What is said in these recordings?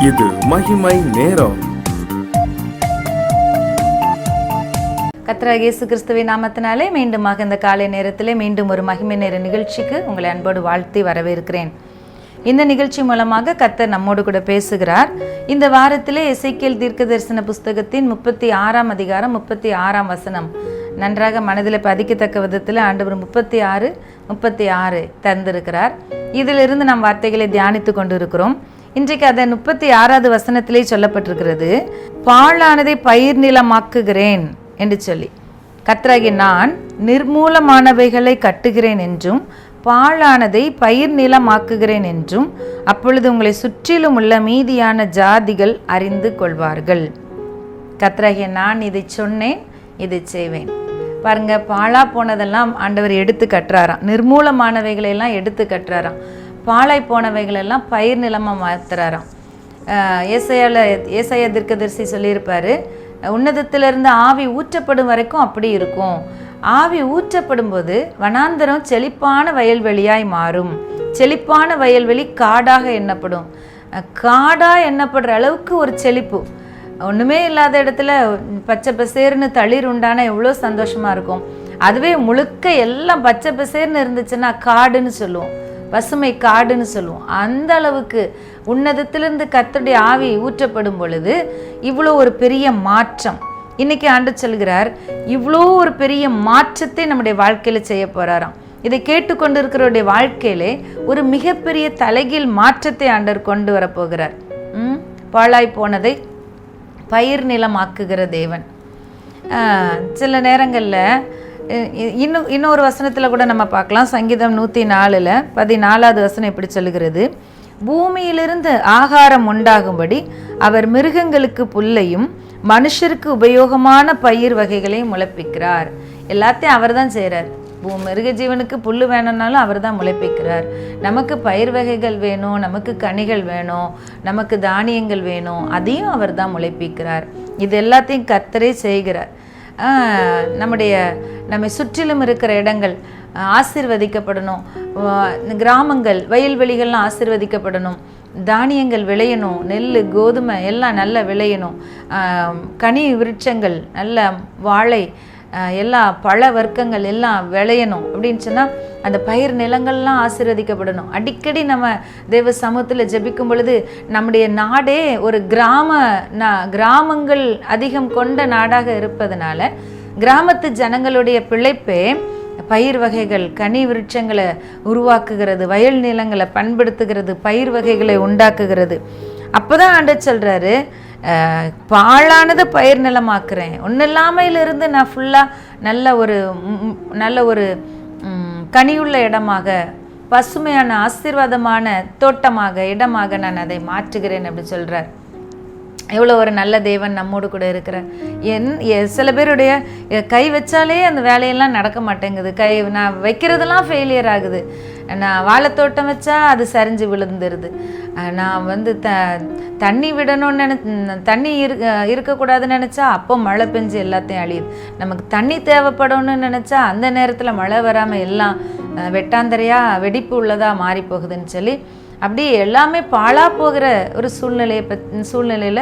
இது மகிமை நேரம். கர்த்தராகிய இயேசு கிறிஸ்துவின் நாமத்தினாலே மீண்டுமாக இந்த காலை நேரத்திலே மீண்டும் ஒரு மகிமை நேர நிகழ்ச்சிக்கு உங்களை அன்போடு வாழ்த்தி வரவேற்கிறேன். இந்த நிகழ்ச்சி மூலமாக கர்த்தர் நம்மோடு கூட பேசுகிறார். இந்த வாரத்திலே எசேக்கியேல் தீர்க்கதரிசன புஸ்தகத்தின் 36ஆம் அதிகாரம் 36ஆம் வசனம் நன்றாக மனதில் பதிக்கத்தக்க விதத்தில் ஆண்டவர் 36 தந்திருக்கிறார். இதிலிருந்து நாம் வார்த்தைகளை தியானித்து கொண்டு இருக்கிறோம். இன்றைக்கு அதை 36வது வசனத்திலே சொல்லப்பட்டிருக்கிறது, பாழானதை பயிர் நிலமாக்குகிறேன் என்று சொல்லி, கர்த்தராகிய நான் நிர்மூலமானவைகளை கட்டுகிறேன் என்றும் பாழானதை பயிர் நிலமாக்குகிறேன் என்றும் அப்பொழுது உங்களை சுற்றிலும் உள்ள மீதியான ஜாதிகள் அறிந்து கொள்வார்கள். கர்த்தராகிய நான் இதை சொன்னேன், இதை செய்வேன். பாருங்க, பாழா போனதெல்லாம் ஆண்டவர் எடுத்து கட்டுறாராம், நிர்மூலமானவைகளெல்லாம் எடுத்து கட்டுறாராம், பாழாய் போனவைகளெல்லாம் பயிர் நிலமாக மாற்றுறாராம். ஏசாயா தீர்க்கதரிசி சொல்லியிருப்பார், உன்னதத்திலிருந்து ஆவி ஊற்றப்படும் வரைக்கும் அப்படி இருக்கும். ஆவி ஊற்றப்படும் போது வனாந்தரம் செழிப்பான வயல்வெளியாய் மாறும். செழிப்பான வயல்வெளி காடாக எண்ணப்படும். காடாக எண்ணப்படுற அளவுக்கு ஒரு செழிப்பு, ஒன்றுமே இல்லாத இடத்துல பச்சை பசேர்னு தளிர் உண்டானா எவ்வளோ சந்தோஷமாக இருக்கும். அதுவே முழுக்க எல்லாம் பச்சை பசேர்னு இருந்துச்சுன்னா காடுன்னு சொல்லுவோம், பசுமை காடுன்னு சொல்லுவோம். அந்த அளவுக்கு உன்னதத்திலிருந்து கர்த்தருடைய ஆவி ஊற்றப்படும் பொழுது இவ்வளோ ஒரு பெரிய மாற்றம். இன்னைக்கு ஆண்டவர் சொல்கிறார், இவ்வளோ ஒரு பெரிய மாற்றத்தை நம்முடைய வாழ்க்கையில் செய்ய போறாராம். இதை கேட்டுக்கொண்டு இருக்கிறவருடைய வாழ்க்கையிலே ஒரு மிகப்பெரிய தலைகீழ் மாற்றத்தை ஆண்டவர் கொண்டு வரப்போகிறார். பாழாய் போனதை பயிர் நிலமாக்குகிற தேவன். சில நேரங்களில் இன்னொரு வசனத்தில் கூட நம்ம பார்க்கலாம். சங்கீதம் 104 14வது வசனம் எப்படி சொல்லுகிறது, பூமியிலிருந்து ஆகாரம் உண்டாகும்படி அவர் மிருகங்களுக்கு புல்லையும் மனுஷருக்கு உபயோகமான பயிர் வகைகளையும் முளைப்பிக்கிறார். எல்லாத்தையும் அவர் தான் செய்கிறார். மிருக ஜீவனுக்கு புல் வேணும்னாலும் அவர் தான் முளைப்பிக்கிறார். நமக்கு பயிர் வகைகள் வேணும், நமக்கு கனிகள் வேணும், நமக்கு தானியங்கள் வேணும், அதையும் அவர் தான் முளைப்பிக்கிறார். இது எல்லாத்தையும் கர்த்தரே செய்கிறார். நம்மை சுற்றிலும் இருக்கிற இடங்கள் ஆசீர்வதிக்கப்படணும், கிராமங்கள் வயல்வெளிகள்லாம் ஆசீர்வதிக்கப்படணும், தானியங்கள் விளையணும், நெல் கோதுமை எல்லாம் நல்லா விளையணும், கனி விருட்சங்கள் நல்ல வாழை எல்லா பழ வர்க்கங்கள் எல்லாம் விளையணும் அப்படின்னு சொன்னால் அந்த பயிர் நிலங்கள்லாம் ஆசீர்வதிக்கப்படணும். அடிக்கடி நம்ம தேவ சமூகத்தில் ஜெபிக்கும் பொழுது நம்முடைய நாடே ஒரு கிராமங்கள் அதிகம் கொண்ட நாடாக இருப்பதனால கிராமத்து ஜனங்களுடைய பிழைப்பே பயிர் வகைகள் கனி விருட்சங்களை உருவாக்குகிறது, வயல் நிலங்களை பண்படுத்துகிறது, பயிர் வகைகளை உண்டாக்குகிறது. அப்போதான் ஆண்டவர் சொல்கிறாரு, பாழானது பயிர் நிலமாக்குறேன், ஒன்றும் இல்லாமையிலிருந்து நான் ஃபுல்லாக நல்ல ஒரு கனியுள்ள இடமாக, பசுமையான ஆசீர்வாதமான தோட்டமாக, இடமாக நான் அதை மாற்றுகிறேன் அப்படி சொல்கிறார். எவ்வளோ ஒரு நல்ல தேவன் நம்மோடு கூட இருக்கிறார். சில பேருடைய கை வச்சாலே அந்த வேலையெல்லாம் நடக்க மாட்டேங்குது, நான் வைக்கிறதெல்லாம் ஃபெயிலியர் ஆகுது. நான் வாழைத்தோட்டம் வச்சா அது சரிஞ்சு விழுந்துருது. நான் தண்ணி விடணும்னு தண்ணி இருக்கக்கூடாதுன்னு நினச்சா அப்போ மழை பெஞ்சு எல்லாத்தையும் அழியுது. நமக்கு தண்ணி தேவைப்படணும்னு நினச்சா அந்த நேரத்தில் மழை வராமல் எல்லாம் வெட்டாந்தரையாக வெடிப்பு உள்ளதாக மாறி போகுதுன்னு சொல்லி அப்படி எல்லாமே பாழா போகிற ஒரு சூழ்நிலையில்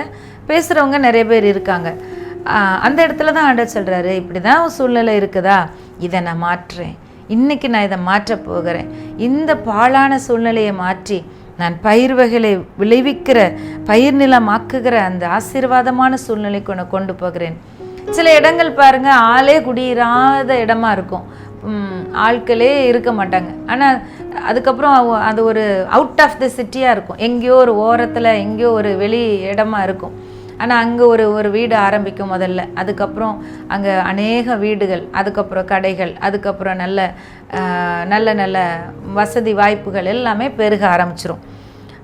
பேசுகிறவங்க நிறைய பேர் இருக்காங்க. அந்த இடத்துல தான் ஆண்டவர் சொல்கிறாரு, இப்படி தான் ஒரு சூழ்நிலை இருக்குதா, இதை நான் மாற்றுறேன், இன்றைக்கி நான் இதை மாற்ற போகிறேன். இந்த பாழான சூழ்நிலையை மாற்றி நான் பயிர் வகைகளை விளைவிக்கிற பயிர் நிலமாக்குகிற அந்த ஆசீர்வாதமான சூழ்நிலைக்கு உன்னை கொண்டு போகிறேன். சில இடங்கள் பாருங்கள், ஆளே குடியிராத இடமா இருக்கும், ஆட்களே இருக்க மாட்டாங்க. ஆனால் அதுக்கப்புறம் அது ஒரு அவுட் ஆஃப் த சிட்டியாக இருக்கும், எங்கேயோ ஒரு ஓரத்தில் எங்கேயோ ஒரு வெளி இடமா இருக்கும். ஆனால் அங்கே ஒரு வீடு ஆரம்பிக்கும் முதல்ல, அதுக்கப்புறம் அங்கே அநேக வீடுகள், அதுக்கப்புறம் கடைகள், அதுக்கப்புறம் நல்ல வசதி வாய்ப்புகள் எல்லாமே பெருக ஆரம்பிச்சிரும்.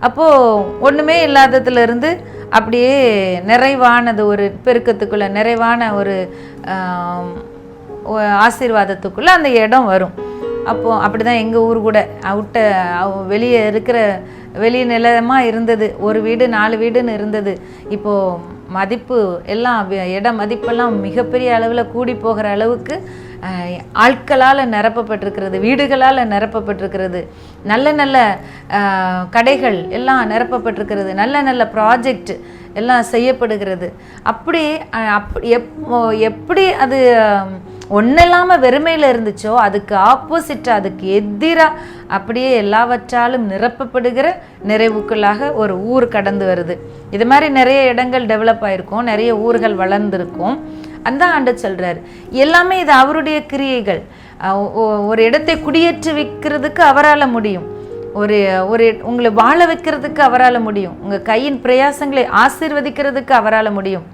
அப்போது ஒன்றுமே இல்லாததுலேருந்து அப்படியே நிறைவானது ஒரு பெருக்கத்துக்குள்ளே, நிறைவான ஒரு ஆசீர்வாதத்துக்குள்ளே அந்த இடம் வரும். அப்போது அப்படி தான் எங்கள் ஊர் கூட வெளியே இருக்கிற வெளி நிலமாக இருந்தது, ஒரு வீடு 4 வீடுன்னு இருந்தது. இப்போது மதிப்பு எல்லாம் இட மதிப்பெல்லாம் மிகப்பெரிய அளவில் கூடி போகிற அளவுக்கு ஆட்களால் நிரப்பப்பட்டிருக்கிறது, வீடுகளால் நிரப்பப்பட்டிருக்கிறது, நல்ல நல்ல கடைகள் எல்லாம் நிரப்பப்பட்டிருக்கிறது, நல்ல நல்ல ப்ராஜெக்ட் எல்லாம் செய்யப்படுகிறது. அப்படி எப்படி அது ஒன்றில்லாமல் வெறுமையில் இருந்துச்சோ அதுக்கு ஆப்போசிட்டாக, அதுக்கு எதிராக அப்படியே எல்லாவற்றாலும் நிரப்பப்படுகிற நிறைவுக்குள்ளாக ஒரு ஊர் கடந்து வருது. இது மாதிரி நிறைய இடங்கள் டெவலப் ஆகிருக்கும், நிறைய ஊர்கள் வளர்ந்துருக்கும். அந்த ஆண்டு சொல்கிறார் எல்லாமே இது அவருடைய கிரியைகள். ஒரு இடத்தை குடியேற்றி வைக்கிறதுக்கு அவரால் முடியும், ஒரு உங்களை வாழ வைக்கிறதுக்கு அவரால் முடியும், உங்கள் கையின் பிரயாசங்களை ஆசீர்வதிக்கிறதுக்கு அவரால் முடியும்.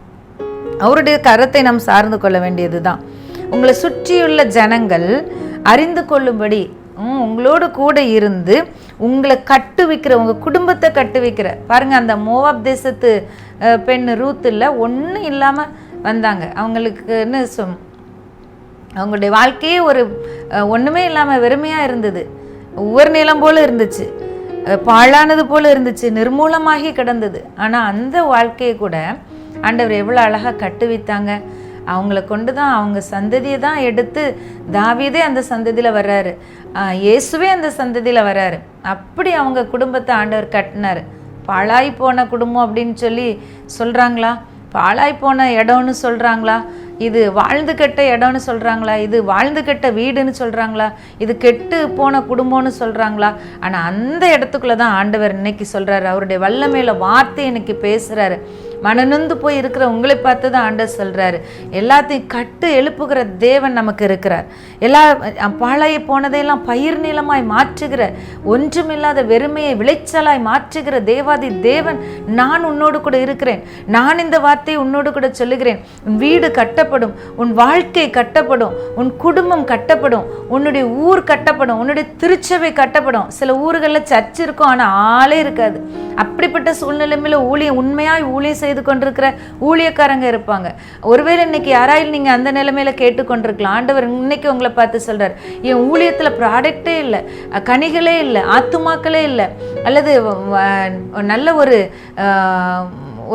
அவருடைய கரத்தை நாம் சார்ந்து கொள்ள வேண்டியது தான். உங்களை சுற்றியுள்ள ஜனங்கள் அறிந்து கொள்ளும்படி உங்களோடு கூட இருந்து உங்களை கட்டுவிக்கிற, உங்கள் குடும்பத்தை கட்டுவிக்கிற. பாருங்கள், அந்த மோவாப் தேசத்து பெண் ரூத்தில் ஒன்றும் இல்லாமல் வந்தாங்க. அவங்களுக்குன்னு அவங்களுடைய வாழ்க்கையே ஒரு ஒன்றுமே இல்லாமல் வெறுமையாக இருந்தது, ஒவ்வொரு நிலம் போல் இருந்துச்சு, பாழானது போல் இருந்துச்சு, நிர்மூலமாகி கிடந்தது. ஆனால் அந்த வாழ்க்கையை கூட ஆண்டவர் எவ்வளோ அழகாக கட்டுவித்தாங்க. அவங்கள கொண்டு தான், அவங்க சந்ததியை தான் எடுத்து, தாவீதே அந்த சந்ததியில் வர்றாரு, இயேசுவே அந்த சந்ததியில் வர்றாரு. அப்படி அவங்க குடும்பத்தை ஆண்டவர் கட்டினார். பாழாய் போன குடும்பம் அப்படின்னு சொல்லி சொல்கிறாங்களா? பாழாய் போன இடம்னு சொல்கிறாங்களா? இது வாழ்ந்து கெட்ட இடம்னு சொல்கிறாங்களா? இது வாழ்ந்து கெட்ட வீடுன்னு சொல்கிறாங்களா? இது கெட்டு போன குடும்பம்னு சொல்கிறாங்களா? ஆனால் அந்த இடத்துக்குள்ளே தான் ஆண்டவர் இன்னைக்கு சொல்கிறாரு. அவருடைய வல்லமையில வார்த்தை இன்னைக்கு பேசுகிறாரு. மனநொந்து போய் இருக்கிற உங்களை பார்த்து தான் ஆண்டவர் சொல்கிறாரு, எல்லாத்தையும் கட்டு எழுப்புகிற தேவன் நமக்கு இருக்கிறார். எல்லா பாழாய் போனதையெல்லாம் பயிர் நிலமாய் மாற்றுகிற, ஒன்றுமில்லாத வெறுமையை விளைச்சலாய் மாற்றுகிற தேவாதி தேவன் நான் உன்னோடு கூட இருக்கிறேன். நான் இந்த வார்த்தையை உன்னோடு கூட சொல்லுகிறேன். உன் வீடு கட்டப்படும், உன் வாழ்க்கை கட்டப்படும், உன் குடும்பம் கட்டப்படும், உன்னுடைய ஊர் கட்டப்படும், உன்னுடைய திருச்சபை கட்டப்படும். சில ஊர்களில் சர்ச் இருக்கும், ஆனால் ஆளே இருக்காது. அப்படிப்பட்ட சூழ்நிலைமையில உண்மையாய் ஊழியம் செய்து கொண்டிருக்கிற ஊழியக்காரங்க இருப்பாங்க. ஒருவேளை இன்னைக்கு யாராயில் நீங்க அந்த நிலைமையில கேட்டுக்கொண்டிருக்கலாம். ஆண்டவர் இன்னைக்கு உங்களை பார்த்து சொல்றார், என் ஊழியத்துல ப்ராடக்டே இல்லை, கனிகளே இல்லை, ஆத்துமாக்களே இல்லை, அல்லது நல்ல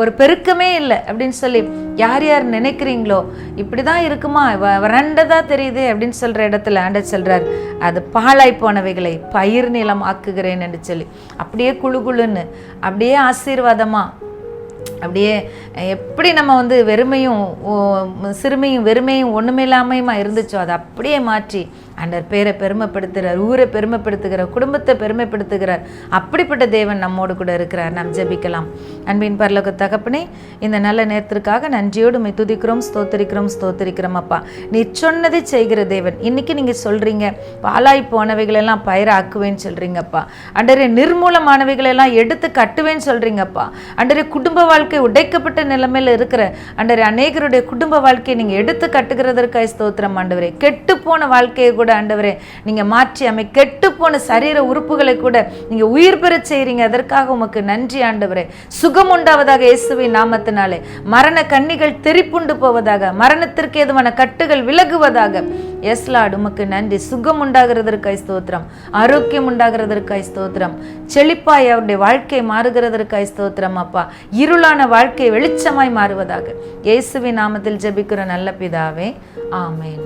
ஒரு பெருக்கமே இல்லை அப்படின்னு சொல்லி யார் யார் நினைக்கிறீங்களோ, இப்படிதான் இருக்குமா, வறண்டதா தெரியுது அப்படின்னு சொல்ற இடத்துல ஆண்டவர் சொல்றார், அது பாழாய் போனவைகளை பயிர் நிலம் ஆக்குகிறேன் என்று சொல்லி அப்படியே குழுன்னு அப்படியே ஆசீர்வாதமா, அப்படியே எப்படி நம்ம வெறுமையும் சிறுமையும் வெறுமையும் ஒன்றுமே இல்லாமையுமா இருந்துச்சோ அதை அப்படியே மாற்றி ஆண்டவர் பேரை பெருமைப்படுத்துகிறார், ஊரை பெருமைப்படுத்துகிறார், குடும்பத்தை பெருமைப்படுத்துகிறார். அப்படிப்பட்ட தேவன் நம்மோடு கூட இருக்கிறார். நாம் ஜெபிக்கலாம். அன்பின் பரலோக தகப்பனே, இந்த நல்ல நேரத்திற்காக நன்றியோடு உம்மை துதிக்கிறோம், ஸ்தோத்திரிக்கிறோம் அப்பா. நீ சொன்னதை செய்கிற தேவன். இன்னைக்கு நீங்க சொல்றீங்க பாலாய் போனவைகளெல்லாம் பயிராக்குவேன்னு சொல்றீங்கப்பா. அண்டரே நிர்மூலமானவைகளெல்லாம் எடுத்து கட்டுவேன்னு சொல்றீங்கப்பா. அண்டரே குடும்ப வாழ்க்கை உடைக்கப்பட்ட நிலைமையில இருக்கிற அண்டரே அநேகருடைய குடும்ப வாழ்க்கையை நீங்க எடுத்து கட்டுகிறதற்காக ஸ்தோத்திரம் ஆண்டவரே. கெட்டு போன வாழ்க்கையை கூட ஆண்டவரே நீங்க மாற்றி கெட்டு போன சரீர உறுப்புகளை கூட நீங்க உயிர் பெற செய்றீங்க. அதற்காக உமக்கு நன்றி ஆண்டவரே. சுகம் உண்டாவதாக இயேசுவின் நாமத்தினாலே. மரண கண்ணிகள் தெரிப்புண்டு போவதாக, மரணத்திற்கு எதுவான கட்டுகள் விலகுவதாக. எஸ் லார்ட், உமக்கு நன்றி. சுகம் உண்டாகிறதற்காய் ஸ்தோத்திரம், ஆரோக்கியம் உண்டாகிறதற்காய் ஸ்தோத்திரம், செழிப்பாய் அவருடைய வாழ்க்கை மாறுகிறதற்காய் ஸ்தோத்திரம் அப்பா. இருளான வாழ்க்கை வெளிச்சமாய் மாறுவதாக இயேசுவின் நாமத்தில் ஜெபிக்கிற நல்ல பிதாவே, ஆமென்.